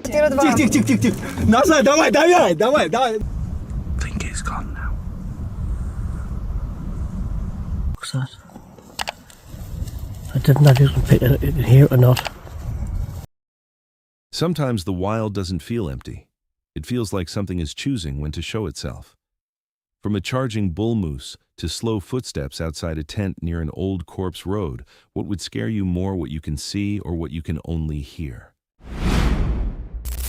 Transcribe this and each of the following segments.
квартира 2. Тихо. Назад, давай. Think he's gone now. What's that? I didn't know if you can pick it here or not. Sometimes the wild doesn't feel empty. It feels like something is choosing when to show itself. From a charging bull moose to slow footsteps outside a tent near an old corpse road, what would scare you more, what you can see or what you can only hear?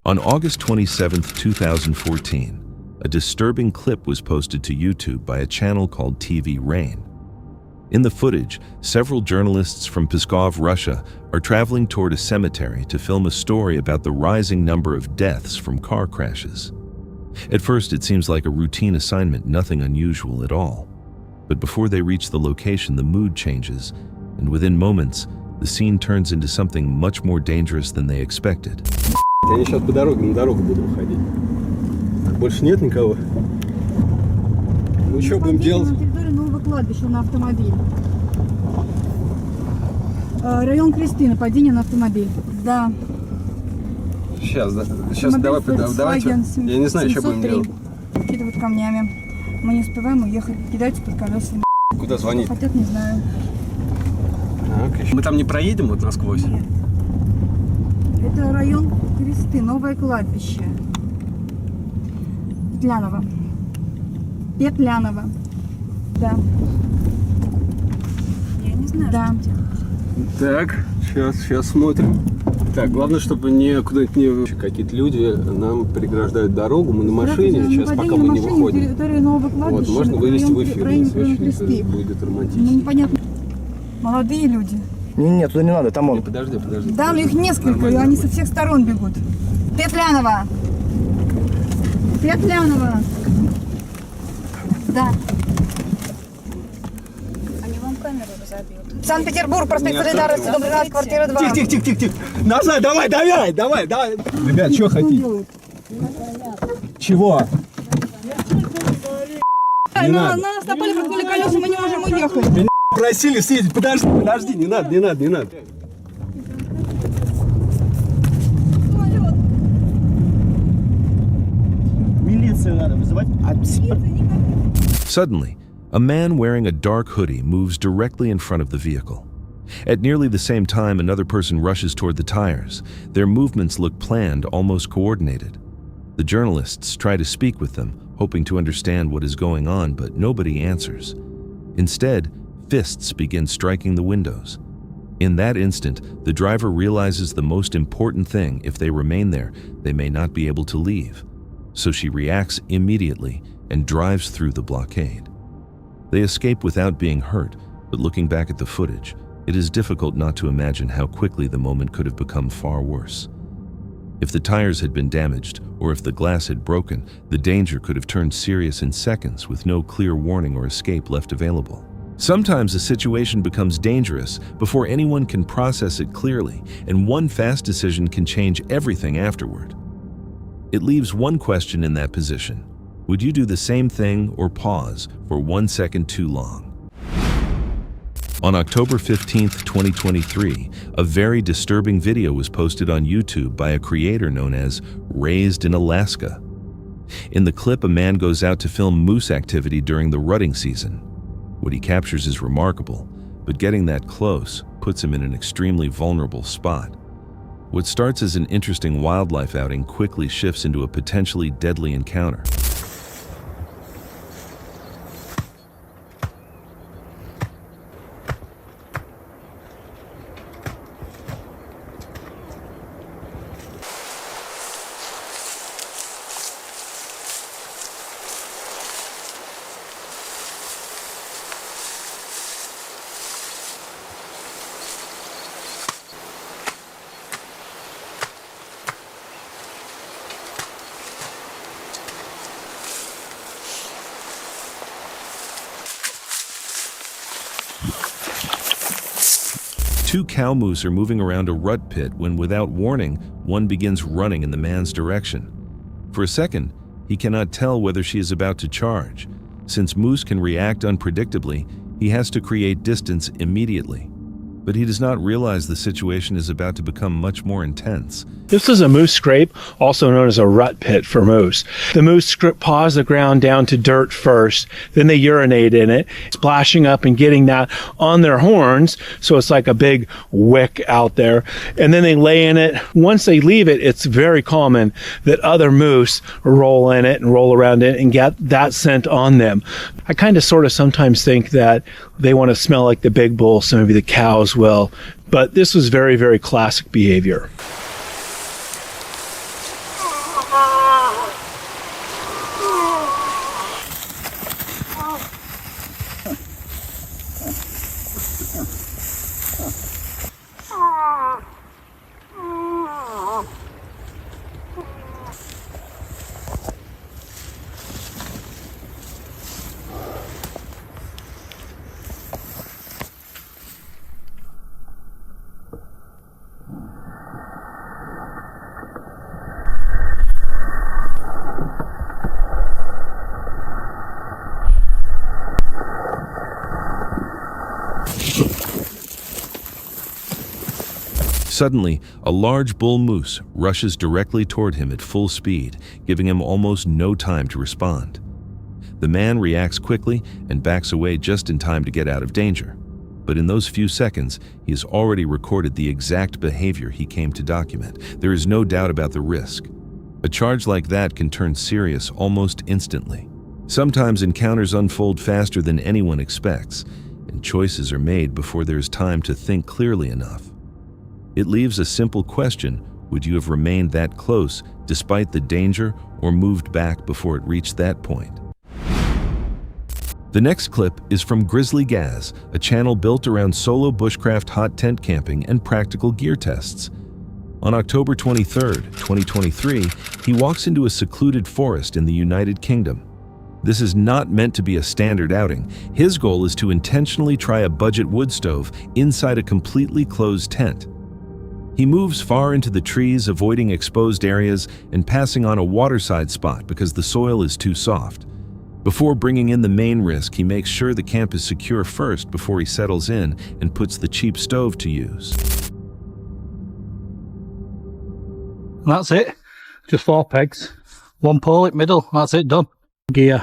On August 27, 2014, a disturbing clip was posted to YouTube by a channel called TV Rain. In the footage, several journalists from Pskov, Russia, are traveling toward a cemetery to film a story about the rising number of deaths from car crashes. At first, it seems like a routine assignment, nothing unusual at all. But before they reach the location, the mood changes, and within moments, the scene turns into something much more dangerous than they expected. Я сейчас по дороге, на дорогу буду выходить. Больше нет никого? Ну что будем делать? На территории нового кладбища на автомобиль. Район Кресты, нападение на автомобиль. Да. Сейчас давайте. Я не знаю, что будем делать. Кидывают камнями. Мы не успеваем уехать. Кидаются под колеса. Куда звонить? Хотят, не знаю. Мы там не проедем вот насквозь? Нет. Это район Кресты, новое кладбище. Петляново. Да. Я не знаю, Да. что делать. Так, сейчас смотрим. Так, главное, чтобы не куда-нибудь не... Какие-то люди нам преграждают дорогу, мы на машине, сейчас пока мы не выходим. Территорию нового кладбища. Вот, можно вывести в эфир, район очень Кресты. будет Ну, романтично. непонятно. Молодые люди. Нет, туда не надо, там он. Подожди. Да, но их несколько, и они со всех сторон бегут. Петляново! Да. Они вам камеру разобьют. Санкт-Петербург, проспект Солидарности, дом 13, квартира 2. Тихо. Назад, давай. Ребят, что хотите? Чего? Не На надо. нас напали, проткнули колеса, мы не можем уехать. Просили съездить. Подожди, не надо. Милицию надо вызывать. Suddenly, a man wearing a dark hoodie moves directly in front of the vehicle. At nearly the same time, another person rushes toward the tires. Their movements look planned, almost coordinated. The journalists try to speak with them, hoping to understand what is going on, but nobody answers. Instead, fists begin striking the windows. In that instant, the driver realizes the most important thing: if they remain there, they may not be able to leave. So she reacts immediately and drives through the blockade. They escape without being hurt, but looking back at the footage, it is difficult not to imagine how quickly the moment could have become far worse. If the tires had been damaged, or if the glass had broken, the danger could have turned serious in seconds with no clear warning or escape left available. Sometimes a situation becomes dangerous before anyone can process it clearly, and one fast decision can change everything afterward. It leaves one question in that position: would you do the same thing or pause for 1 second too long? On October 15, 2023, a very disturbing video was posted on YouTube by a creator known as Raised in Alaska. In the clip, a man goes out to film moose activity during the rutting season. What he captures is remarkable, but getting that close puts him in an extremely vulnerable spot. What starts as an interesting wildlife outing quickly shifts into a potentially deadly encounter. Two cow moose are moving around a rut pit when, without warning, one begins running in the man's direction. For a second, he cannot tell whether she is about to charge. Since moose can react unpredictably, he has to create distance immediately. but he does not realize the situation is about to become much more intense. This is a moose scrape, also known as a rut pit for moose. The moose paws the ground down to dirt first, then they urinate in it, splashing up and getting that on their horns, so it's like a big wick out there. And then they lay in it. Once they leave it, it's very common that other moose roll in it and roll around it and get that scent on them. I kind of sort of sometimes think that they want to smell like the big bull, so maybe the cows will. But this was very, very classic behavior. Suddenly, a large bull moose rushes directly toward him at full speed, giving him almost no time to respond. The man reacts quickly and backs away just in time to get out of danger. But in those few seconds, he has already recorded the exact behavior he came to document. There is no doubt about the risk. A charge like that can turn serious almost instantly. Sometimes encounters unfold faster than anyone expects, and choices are made before there is time to think clearly enough. It leaves a simple question: would you have remained that close despite the danger, or moved back before it reached that point? The next clip is from Grizzly Gaz, a channel built around solo bushcraft hot tent camping and practical gear tests. On October 23, 2023, he walks into a secluded forest in the United Kingdom. This is not meant to be a standard outing. His goal is to intentionally try a budget wood stove inside a completely closed tent. He moves far into the trees, avoiding exposed areas and passing on a waterside spot because the soil is too soft. Before bringing in the main risk, he makes sure the camp is secure first before he settles in and puts the cheap stove to use. That's it. Just 4 pegs. 1 pole in middle. That's it, done. Gear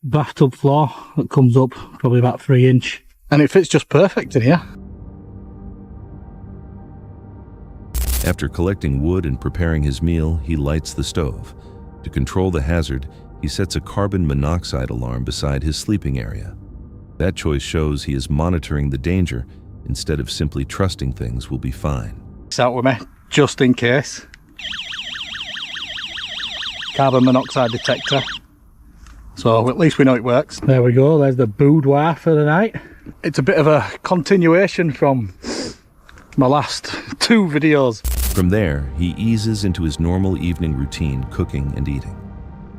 bathtub floor that comes up probably about 3 inch. And it fits just perfect in here. After collecting wood and preparing his meal, he lights the stove. To control the hazard, he sets a carbon monoxide alarm beside his sleeping area. That choice shows he is monitoring the danger instead of simply trusting things will be fine. It's out with me, just in case. Carbon monoxide detector. So at least we know it works. There we go, there's the boudoir for the night. It's a bit of a continuation from my last 2 videos. From there, he eases into his normal evening routine, cooking and eating.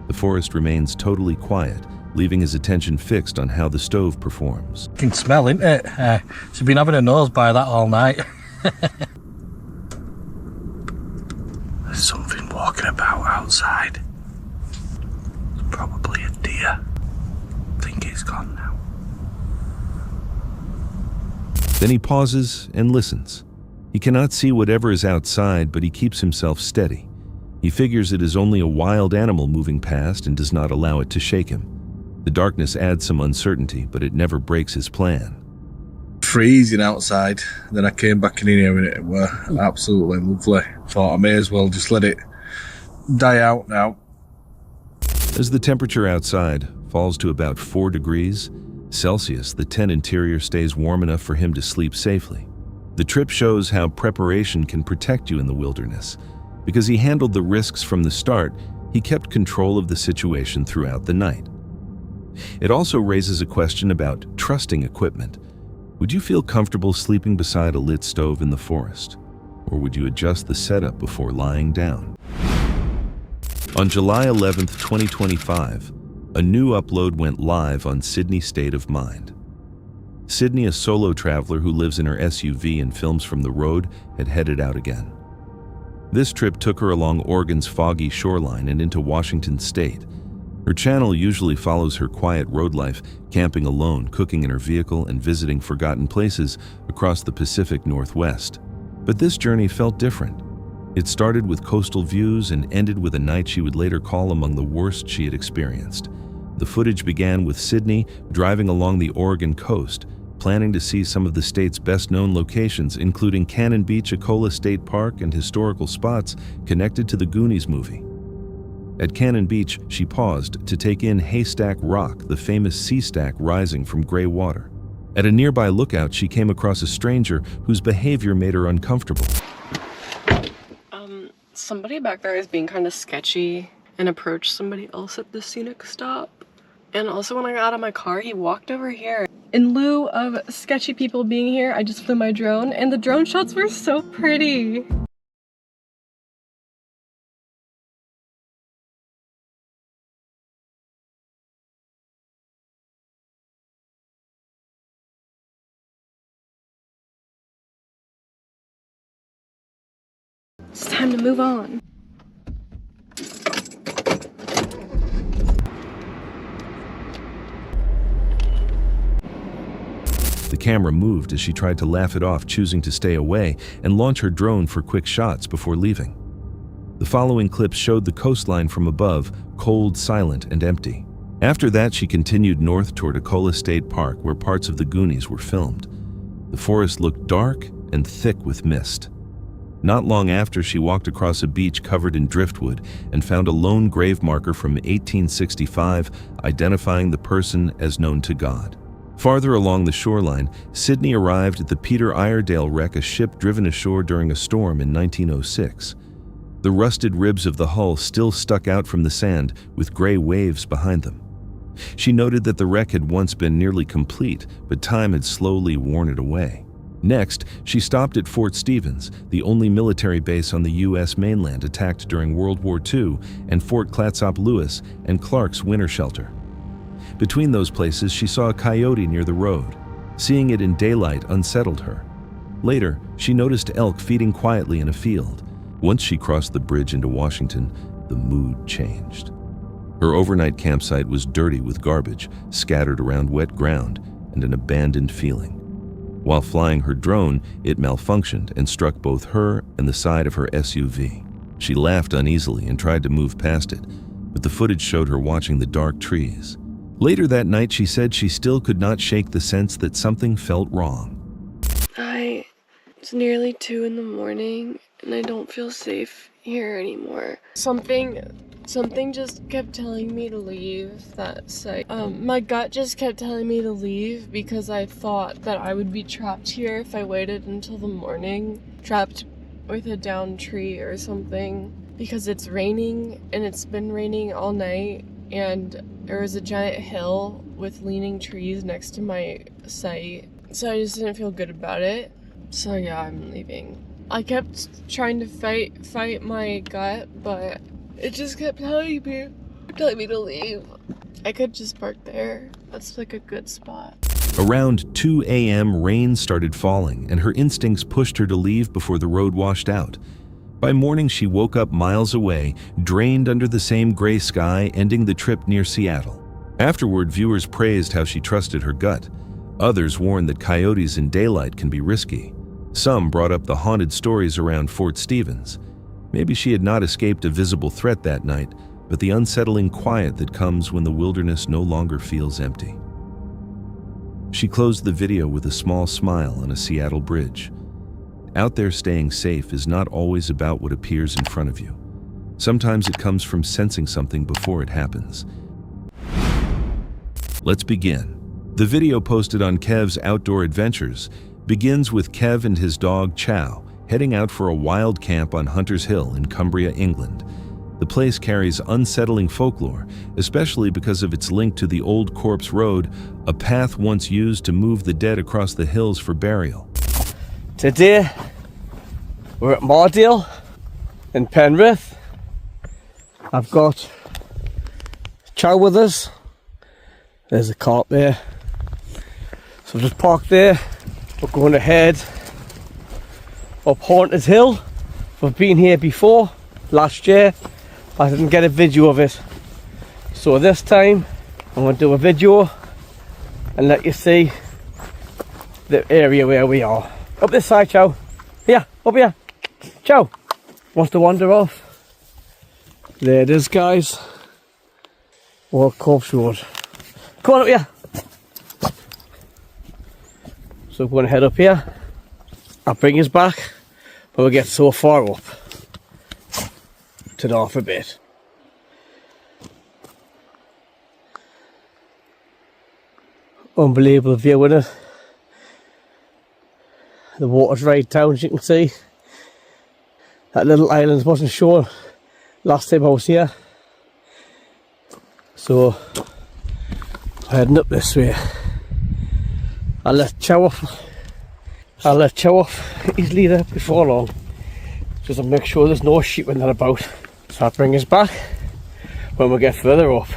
The forest remains totally quiet, leaving his attention fixed on how the stove performs. You can smell, isn't it? She's been having a nose by that all night. There's something walking about outside. It's probably a deer. I think it's gone now. Then he pauses and listens. He cannot see whatever is outside, but he keeps himself steady. He figures it is only a wild animal moving past and does not allow it to shake him. The darkness adds some uncertainty, but it never breaks his plan. Freezing outside, then I came back in here and it were absolutely lovely. Thought I may as well just let it die out now. As the temperature outside falls to about 4 degrees Celsius, the tent interior stays warm enough for him to sleep safely. The trip shows how preparation can protect you in the wilderness. Because he handled the risks from the start, he kept control of the situation throughout the night. It also raises a question about trusting equipment. Would you feel comfortable sleeping beside a lit stove in the forest? Or would you adjust the setup before lying down? On July 11th, 2025, a new upload went live on Sydney State of Mind. Sydney, a solo traveler who lives in her SUV and films from the road, had headed out again. This trip took her along Oregon's foggy shoreline and into Washington State. Her channel usually follows her quiet road life, camping alone, cooking in her vehicle, and visiting forgotten places across the Pacific Northwest. But this journey felt different. It started with coastal views and ended with a night she would later call among the worst she had experienced. The footage began with Sydney driving along the Oregon coast, planning to see some of the state's best-known locations, including Cannon Beach, Ecola State Park, and historical spots connected to the Goonies movie. At Cannon Beach, she paused to take in Haystack Rock, the famous sea stack rising from gray water. At a nearby lookout, she came across a stranger whose behavior made her uncomfortable. Somebody back there is being kind of sketchy and approached somebody else at the scenic stop. And also when I got out of my car, he walked over here. In lieu of sketchy people being here, I just flew my drone, and the drone shots were so pretty. It's time to move on. The camera moved as she tried to laugh it off, choosing to stay away and launch her drone for quick shots before leaving. The following clips showed the coastline from above, cold, silent, and empty. After that, she continued north toward Ecola State Park, where parts of the Goonies were filmed. The forest looked dark and thick with mist. Not long after, she walked across a beach covered in driftwood and found a lone grave marker from 1865 identifying the person as known to God. Farther along the shoreline, Sydney arrived at the Peter Iredale wreck, a ship driven ashore during a storm in 1906. The rusted ribs of the hull still stuck out from the sand, with gray waves behind them. She noted that the wreck had once been nearly complete, but time had slowly worn it away. Next, she stopped at Fort Stevens, the only military base on the U.S. mainland attacked during World War II, and Fort Clatsop Lewis and Clark's winter shelter. Between those places, she saw a coyote near the road. Seeing it in daylight unsettled her. Later, she noticed elk feeding quietly in a field. Once she crossed the bridge into Washington, the mood changed. Her overnight campsite was dirty with garbage scattered around wet ground and an abandoned feeling. While flying her drone, it malfunctioned and struck both her and the side of her SUV. She laughed uneasily and tried to move past it, but the footage showed her watching the dark trees. Later that night, she said she still could not shake the sense that something felt wrong. It's nearly 2 in the morning and I don't feel safe here anymore. Something just kept telling me to leave that site. My gut just kept telling me to leave because I thought that I would be trapped here if I waited until the morning. Trapped with a downed tree or something. Because it's raining and it's been raining all night, and there was a giant hill with leaning trees next to my site. So I just didn't feel good about it. So yeah, I'm leaving. I kept trying to fight my gut, but it just kept telling me to leave. I could just park there. That's like a good spot. Around 2 a.m., rain started falling, and her instincts pushed her to leave before the road washed out. By morning, she woke up miles away, drained under the same gray sky, ending the trip near Seattle. Afterward, viewers praised how she trusted her gut. Others warned that coyotes in daylight can be risky. Some brought up the haunted stories around Fort Stevens. Maybe she had not escaped a visible threat that night, but the unsettling quiet that comes when the wilderness no longer feels empty. She closed the video with a small smile on a Seattle bridge. Out there, staying safe is not always about what appears in front of you. Sometimes it comes from sensing something before it happens. Let's begin. The video posted on Kev's Outdoor Adventures begins with Kev and his dog Chow heading out for a wild camp on Hunter's Hill in Cumbria, England. The place carries unsettling folklore, especially because of its link to the Old Corpse Road, a path once used to move the dead across the hills for burial. Today, we're at Mardale in Penrith. I've got Chow with us. There's a cart there. So just parked there. We're going to head up Haunted Hill. We've been here before, last year. I didn't get a video of it. So So this time I'm going to do a video and let you see the area where we are. Up this side, Chow. Here, up here. Chow. Wants to wander off. There it is, guys. Old Corpse Road. Come on up here. So we're going to head up here. I'll bring us back, but we'll get so far up to north a bit. Unbelievable view in it. The water's right down, as you can see. That little island wasn't shown last time I was here. So heading up this way. I'll let Chow off his leader before long, just to make sure there's no sheep in that about. So I'll bring us back when we get further up.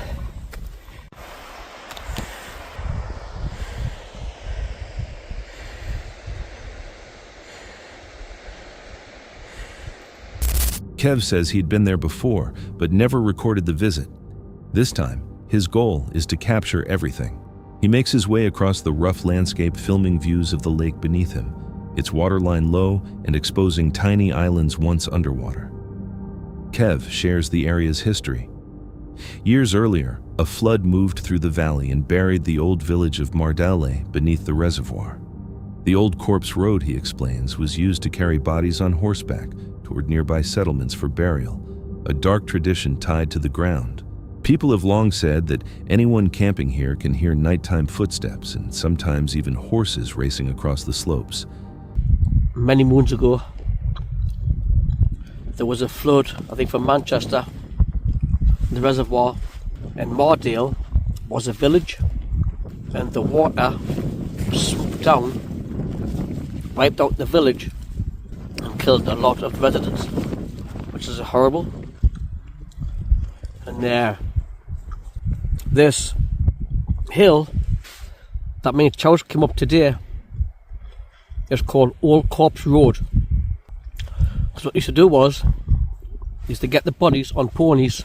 Kev says he'd been there before, but never recorded the visit. This time, his goal is to capture everything. He makes his way across the rough landscape, filming views of the lake beneath him, its waterline low and exposing tiny islands once underwater. Kev shares the area's history. Years earlier, a flood moved through the valley and buried the old village of Mardale beneath the reservoir. The old corpse road, he explains, was used to carry bodies on horseback toward nearby settlements for burial, a dark tradition tied to the ground. People have long said that anyone camping here can hear nighttime footsteps and sometimes even horses racing across the slopes. Many moons ago, there was a flood, I think from Manchester, in the reservoir, and Mardale was a village, and the water swooped down, wiped out the village, and killed a lot of residents, which is horrible. And this hill that me and Chows came up today is called Old Corpse Road. So what they used to do was to get the bodies on ponies,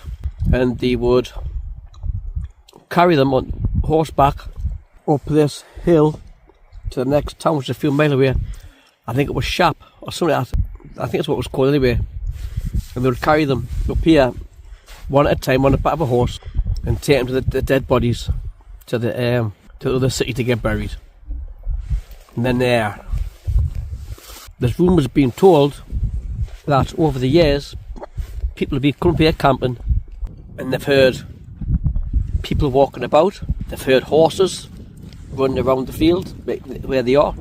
and they would carry them on horseback up this hill to the next town, which is a few miles away. I think it was Shap or something like that. I think that's what it was called anyway. And they would carry them up here one at a time on the back of a horse and take them to the dead bodies to the other city to get buried. And then there's rumours being told that over the years people have been coming here camping and they've heard people walking about, they've heard horses running around the field where they are,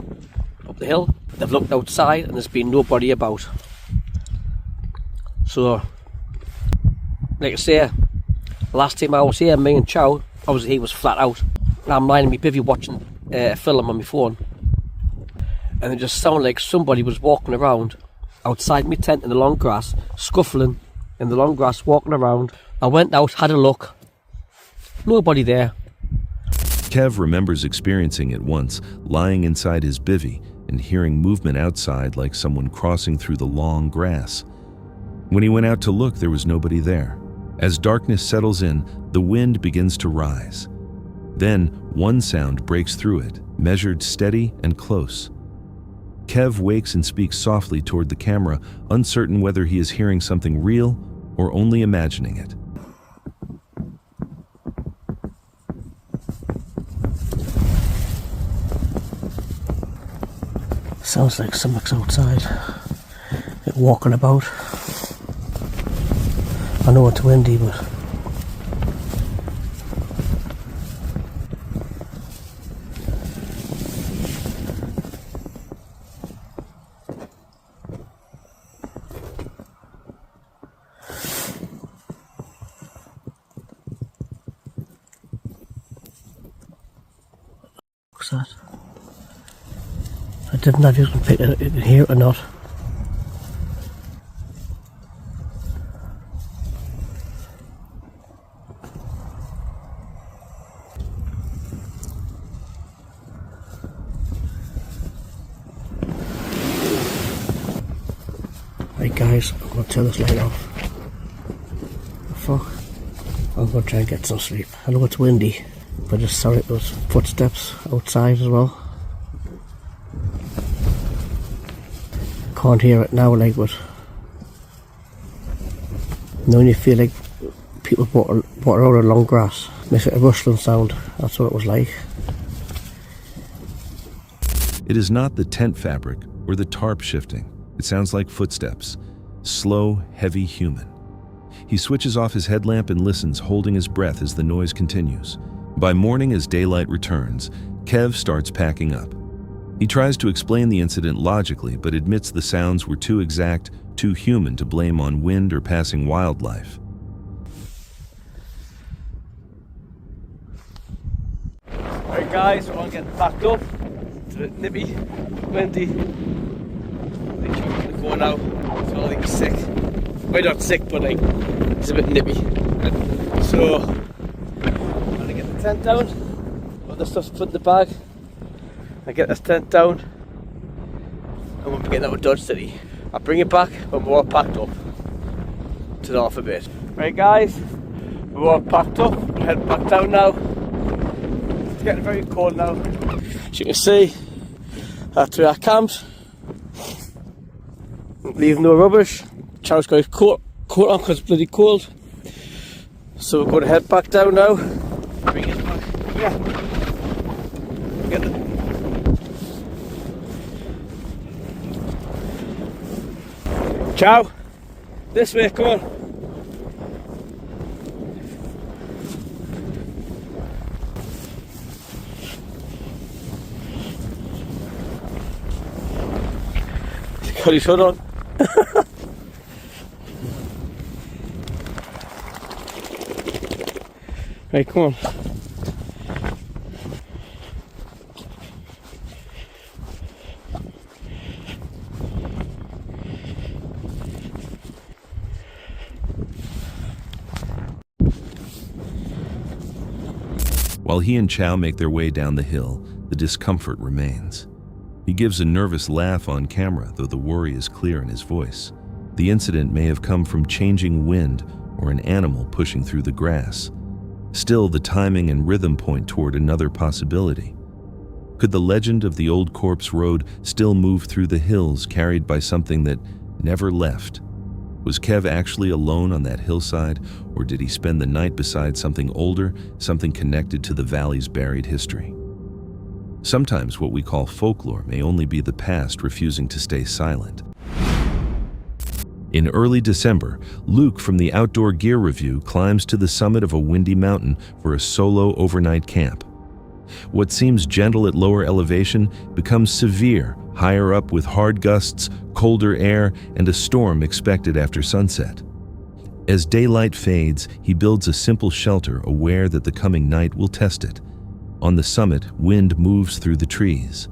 up the hill. They've looked outside and there's been nobody about. So, like I say, last time I was here, me and Chow, he was flat out. I'm lying in my bivvy watching a film on my phone, and it just sounded like somebody was walking around outside my tent in the long grass, scuffling in the long grass, walking around. I went out, had a look, nobody there. Kev remembers experiencing it once, lying inside his bivvy and hearing movement outside like someone crossing through the long grass. When he went out to look, there was nobody there. As darkness settles in, the wind begins to rise. Then, one sound breaks through it, measured steady and close. Kev wakes and speaks softly toward the camera, uncertain whether he is hearing something real or only imagining it. Sounds like something's outside, like walking about. I know it's windy, but what's that? I didn't know if you can pick it here or not. Right guys, I'm going to turn this light off. The fuck? I'm going to try and get some sleep. I know it's windy, but I just saw it, those footsteps outside as well. Can't hear it now, like, but now when you feel like people brought out of long grass, makes it a rustling sound. That's what it was like. It is not the tent fabric or the tarp shifting. It sounds like footsteps, slow, heavy human. He switches off his headlamp and listens, holding his breath as the noise continues. By morning, as daylight returns, Kev starts packing up. He tries to explain the incident logically, but admits the sounds were too exact, too human to blame on wind or passing wildlife. Alright guys, we're all getting packed up. It's a bit nippy, windy. I'm trying to go now. So I think he's sick. Well, not sick, but like, it's a bit nippy. So, I'm gonna get the tent down. All the stuff's put in the bag. I get this tent down. And we'll be getting out of Dodge City. I'll bring it back when we're all packed up. To the off a bit. Right guys, we're all packed up. We're heading back down now. It's getting very cold now. As you can see, that's where I camped. Leaving no rubbish. Charles got his coat on because it's bloody cold. So we're going to head back down now. Bring it back. Yeah. Get it. Ciao. This way, come on. Got his hood on. Right, come on. While he and Chow make their way down the hill, the discomfort remains. He gives a nervous laugh on camera, though the worry is clear in his voice. The incident may have come from changing wind or an animal pushing through the grass. Still, the timing and rhythm point toward another possibility. Could the legend of the Old Corpse Road still move through the hills, carried by something that never left? Was Kev actually alone on that hillside, or did he spend the night beside something older, something connected to the valley's buried history? Sometimes what we call folklore may only be the past refusing to stay silent. In early December, Luke from the Outdoor Gear Review climbs to the summit of a windy mountain for a solo overnight camp. What seems gentle at lower elevation becomes severe higher up, with hard gusts, colder air, and a storm expected after sunset. As daylight fades, he builds a simple shelter, aware that the coming night will test it. On the summit, wind moves through the trees.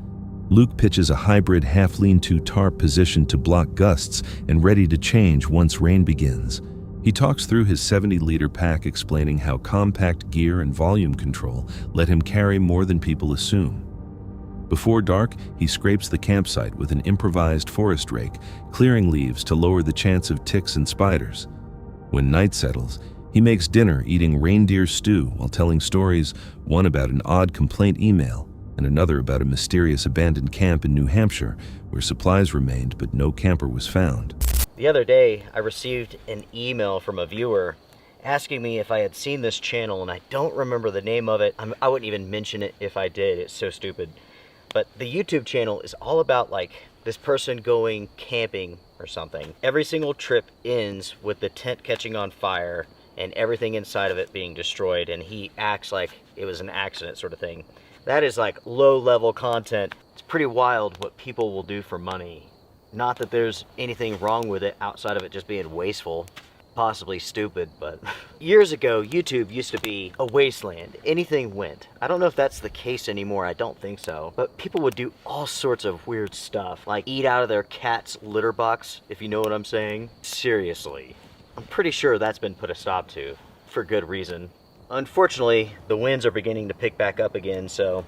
Luke pitches a hybrid half lean-to tarp positioned to block gusts and ready to change once rain begins. He talks through his 70-liter pack, explaining how compact gear and volume control let him carry more than people assume. Before dark, he scrapes the campsite with an improvised forest rake, clearing leaves to lower the chance of ticks and spiders. When night settles, he makes dinner, eating reindeer stew while telling stories, one about an odd complaint email and another about a mysterious abandoned camp in New Hampshire where supplies remained but no camper was found. The other day, I received an email from a viewer asking me if I had seen this channel, and I don't remember the name of it. I wouldn't even mention it if I did. It's so stupid. But the YouTube channel is all about like this person going camping or something. Every single trip ends with the tent catching on fire and everything inside of it being destroyed, and he acts like it was an accident sort of thing. That is like low-level content. It's pretty wild what people will do for money. Not that there's anything wrong with it outside of it just being wasteful, possibly stupid, but years ago, YouTube used to be a wasteland. Anything went. I don't know if that's the case anymore. I don't think so. But people would do all sorts of weird stuff, like eat out of their cat's litter box, if you know what I'm saying. Seriously. I'm pretty sure that's been put a stop to, for good reason. Unfortunately, the winds are beginning to pick back up again, so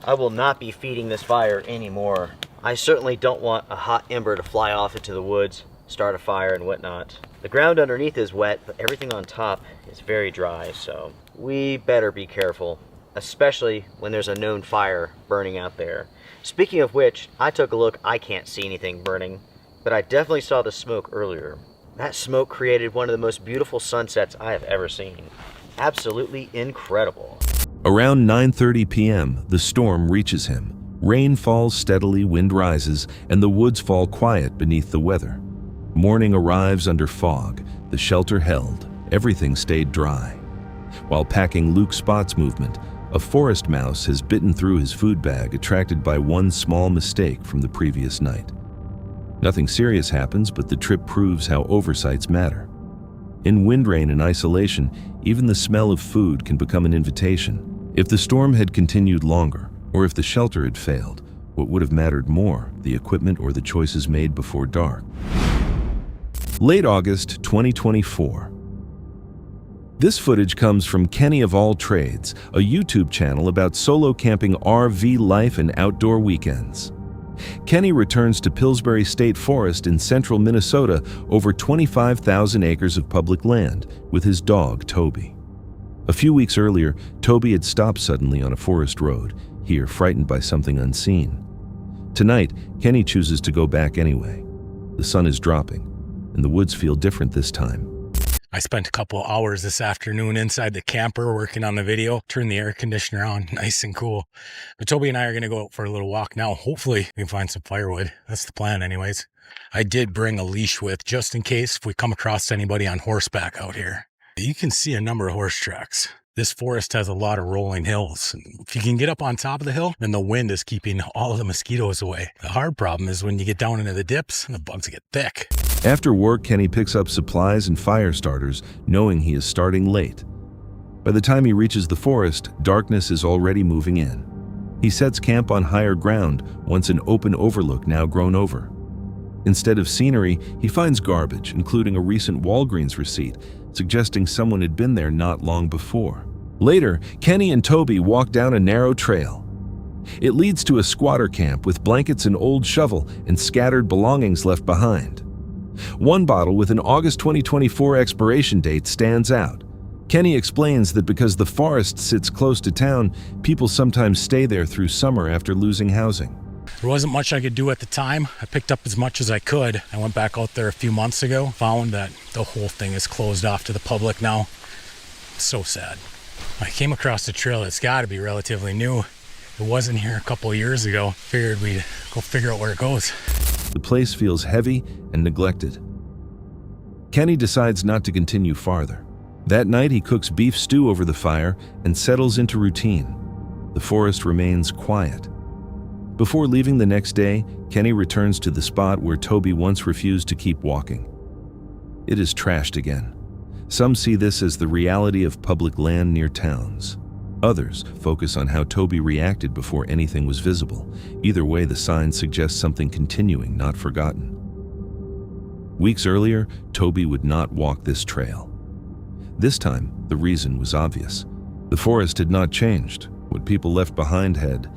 I will not be feeding this fire anymore. I certainly don't want a hot ember to fly off into the woods, start a fire and whatnot. The ground underneath is wet, but everything on top is very dry, so we better be careful, especially when there's a known fire burning out there. Speaking of which, I took a look. I can't see anything burning, but I definitely saw the smoke earlier. That smoke created one of the most beautiful sunsets I have ever seen. Absolutely incredible. Around 9:30 p.m., the storm reaches him. Rain falls steadily, wind rises, and the woods fall quiet beneath the weather. Morning arrives under fog, the shelter held, everything stayed dry. While packing Luke Spot's movement, a forest mouse has bitten through his food bag, attracted by one small mistake from the previous night. Nothing serious happens, but the trip proves how oversights matter. In wind, rain, and isolation, even the smell of food can become an invitation. If the storm had continued longer, or if the shelter had failed, what would have mattered more, the equipment or the choices made before dark? Late August 2024. This footage comes from Kenny of All Trades, a YouTube channel about solo camping, RV life, and outdoor weekends. Kenny returns to Pillsbury State Forest in central Minnesota, over 25,000 acres of public land, with his dog, Toby. A few weeks earlier, Toby had stopped suddenly on a forest road, here frightened by something unseen. Tonight, Kenny chooses to go back anyway. The sun is dropping, and the woods feel different this time. I spent a couple hours this afternoon inside the camper working on the video, turned the air conditioner on, nice and cool. But Toby and I are going to go out for a little walk now. Hopefully we can find some firewood. That's the plan anyways. I did bring a leash with just in case if we come across anybody on horseback out here. You can see a number of horse tracks. This forest has a lot of rolling hills. If you can get up on top of the hill, then the wind is keeping all of the mosquitoes away. The hard problem is when you get down into the dips, the bugs get thick. After work, Kenny picks up supplies and fire starters, knowing he is starting late. By the time he reaches the forest, darkness is already moving in. He sets camp on higher ground, once an open overlook now grown over. Instead of scenery, he finds garbage, including a recent Walgreens receipt, suggesting someone had been there not long before. Later, Kenny and Toby walk down a narrow trail. It leads to a squatter camp with blankets, an old shovel, and scattered belongings left behind. One bottle with an August 2024 expiration date stands out. Kenny explains that because the forest sits close to town, people sometimes stay there through summer after losing housing. There wasn't much I could do at the time. I picked up as much as I could. I went back out there a few months ago, found that the whole thing is closed off to the public now. So sad. I came across a trail that's got to be relatively new. It wasn't here a couple of years ago. Figured we'd go figure out where it goes. The place feels heavy and neglected. Kenny decides not to continue farther. That night, he cooks beef stew over the fire and settles into routine. The forest remains quiet. Before leaving the next day, Kenny returns to the spot where Toby once refused to keep walking. It is trashed again. Some see this as the reality of public land near towns. Others focus on how Toby reacted before anything was visible. Either way, the sign suggests something continuing, not forgotten. Weeks earlier, Toby would not walk this trail. This time, the reason was obvious. The forest had not changed. What people left behind had.